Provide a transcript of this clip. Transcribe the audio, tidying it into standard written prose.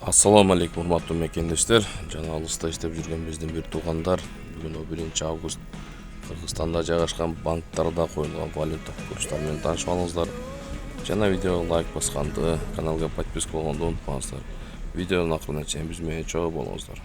Assalamu алейкум, урматтуу мекендештер. Жана алыста иштеп жүргөн биздин бир туугандар бүгүн 1 август Кыргызстанда жайгашкан банктарда коюлган валюта курстары менен таанышып алыңыздар. Жана видеого лайк басканды, каналга подписка болгонду унутпаңыздар. Видеонун акырына чейин биз менен чогуу болуңуздар.